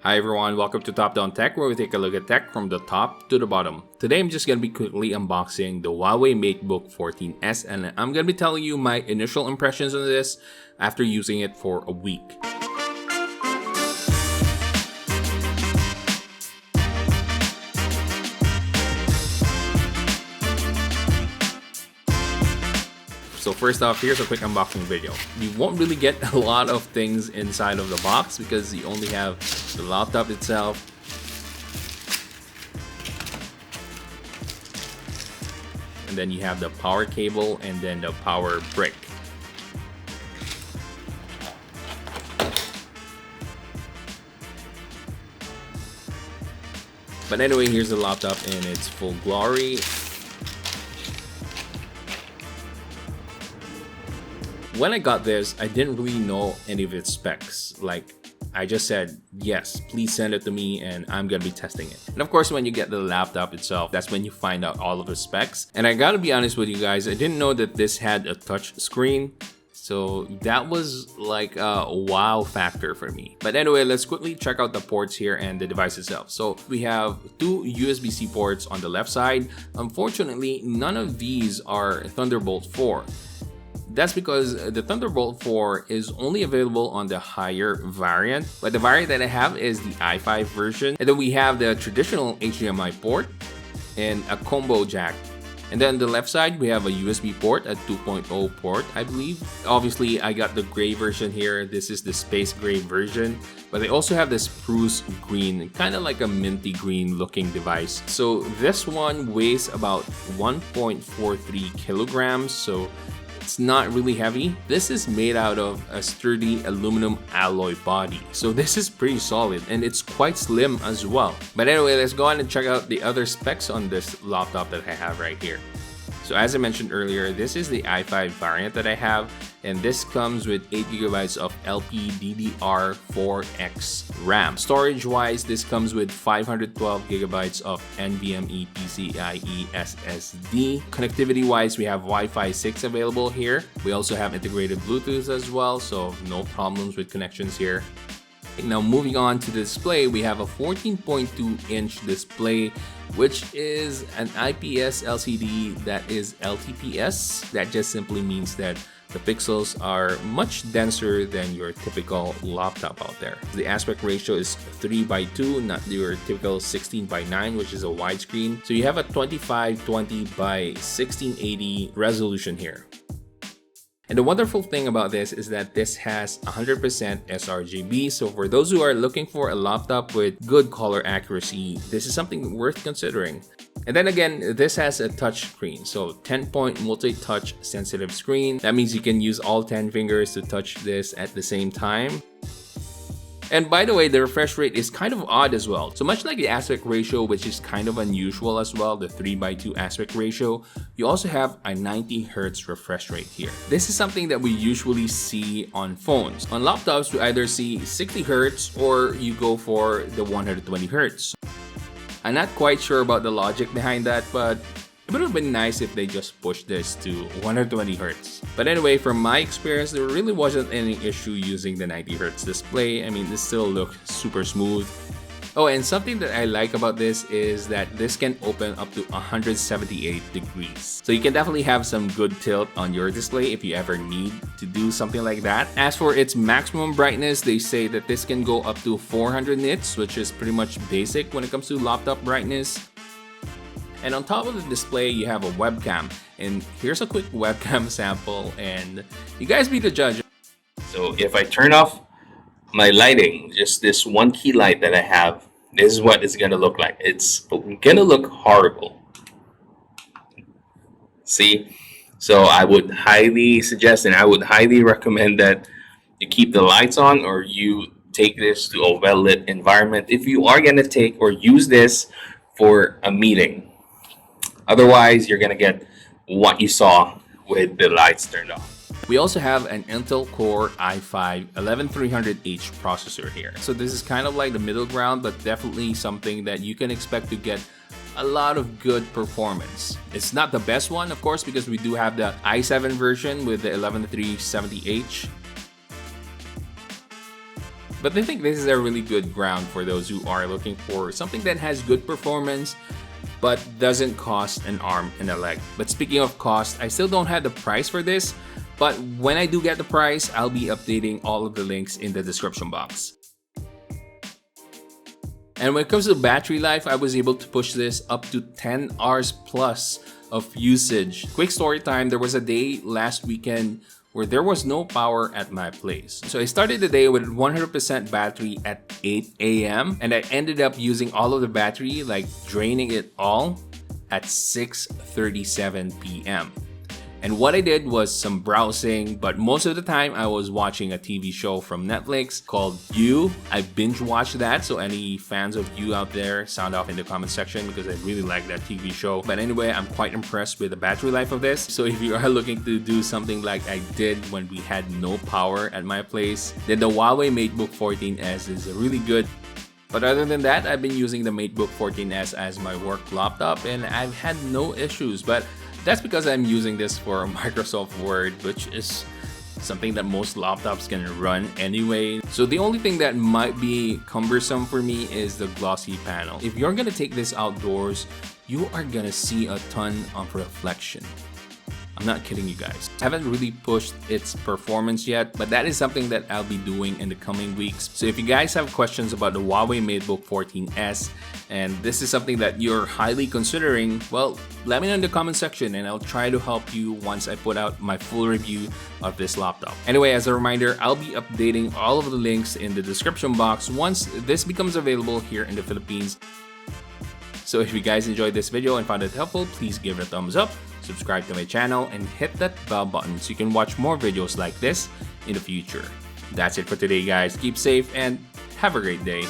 Hi everyone, welcome to Top Down Tech, where we take a look at tech from the top to the bottom. Today I'm just going to be quickly unboxing the Huawei Matebook 14S, and I'm going to be telling you my initial impressions on this after using it for a week. So first off, here's a quick unboxing video. You won't really get a lot of things inside of the box because you only have the laptop itself, and then you have the power cable and then the power brick. But anyway, here's the laptop in its full glory. When I got this, I didn't really know any of its specs. Like, I just said, yes, please send it to me and I'm gonna be testing it. And of course, when you get the laptop itself, that's when you find out all of the specs. And I gotta be honest with you guys, I didn't know that this had a touch screen. So that was like a wow factor for me. But anyway, let's quickly check out the ports here and the device itself. So we have two USB-C ports on the left side. Unfortunately, none of these are Thunderbolt 4. That's because the Thunderbolt 4 is only available on the higher variant, but the variant that I have is the i5 version. And then we have the traditional HDMI port and a combo jack. And then on the left side, we have a USB port, a 2.0 port, I believe. Obviously, I got the gray version here. This is the space gray version, but they also have this spruce green, kind of like a minty green looking device. So this one weighs about 1.43 kilograms. So it's not really heavy. This is made out of a sturdy aluminum alloy body. So this is pretty solid and it's quite slim as well. But anyway, let's go on and check out the other specs on this laptop that I have right here. So as I mentioned earlier, this is the i5 variant that I have, and this comes with 8GB of LPDDR4X RAM. Storage wise, this comes with 512GB of NVMe PCIe SSD. Connectivity wise, we have Wi-Fi 6 available here. We also have integrated Bluetooth as well, so no problems with connections here. Now moving on to the display, we have a 14.2-inch display, which is an IPS LCD that is LTPS. That just simply means that the pixels are much denser than your typical laptop out there. The aspect ratio is 3:2, not your typical 16:9, which is a widescreen. So you have a 2520 by 1680 resolution here. And the wonderful thing about this is that this has 100% sRGB. So for those who are looking for a laptop with good color accuracy, this is something worth considering. And then again, this has a touch screen. So 10-point multi-touch sensitive screen. That means you can use all 10 fingers to touch this at the same time. And by the way, the refresh rate is kind of odd as well. So much like the aspect ratio, which is kind of unusual as well, the 3:2 aspect ratio, you also have a 90Hz refresh rate here. This is something that we usually see on phones. On laptops, we either see 60Hz or you go for the 120Hz. I'm not quite sure about the logic behind that, but it would have been nice if they just pushed this to 120Hz. But anyway, from my experience, there really wasn't any issue using the 90Hz display. I mean, this still looks super smooth. Oh, and something that I like about this is that this can open up to 178 degrees. So you can definitely have some good tilt on your display if you ever need to do something like that. As for its maximum brightness, they say that this can go up to 400 nits, which is pretty much basic when it comes to laptop brightness. And on top of the display, you have a webcam. And here's a quick webcam sample, and you guys be the judge. So if I turn off my lighting, just this one key light that I have, this is what it's gonna look like. It's gonna look horrible. See? So I would highly suggest and I would highly recommend that you keep the lights on or you take this to a well-lit environment if you are gonna take or use this for a meeting. Otherwise, you're gonna get what you saw with the lights turned off. We also have an Intel Core i5-11300H processor here. So this is kind of like the middle ground, but definitely something that you can expect to get a lot of good performance. It's not the best one, of course, because we do have the i7 version with the 11370H. But I think this is a really good ground for those who are looking for something that has good performance but doesn't cost an arm and a leg. But speaking of cost, I still don't have the price for this, but when I do get the price, I'll be updating all of the links in the description box. And when it comes to battery life, I was able to push this up to 10 hours plus of usage. Quick story time, there was a day last weekend where there was no power at my place. So I started the day with 100% battery at 8 a.m. and I ended up using all of the battery, like draining it all, at 6:37 p.m. And what I did was some browsing, but most of the time I was watching a TV show from Netflix called You. I binge watched that, so any fans of You out there, sound off in the comment section because I really like that TV show. But anyway, I'm quite impressed with the battery life of this. So if you are looking to do something like I did when we had no power at my place, then the Huawei Matebook 14S is really good. But other than that, I've been using the Matebook 14S as my work laptop and I've had no issues. But that's because I'm using this for Microsoft Word, which is something that most laptops can run anyway. So the only thing that might be cumbersome for me is the glossy panel. If you're gonna take this outdoors, you are gonna see a ton of reflection. I'm not kidding you guys. I haven't really pushed its performance yet, but that is something that I'll be doing in the coming weeks. So if you guys have questions about the Huawei Matebook 14S, and this is something that you're highly considering, well, let me know in the comment section and I'll try to help you once I put out my full review of this laptop. Anyway, as a reminder, I'll be updating all of the links in the description box once this becomes available here in the Philippines. So if you guys enjoyed this video and found it helpful, please give it a thumbs up, subscribe to my channel, and hit that bell button so you can watch more videos like this in the future. That's it for today, guys. Keep safe and have a great day.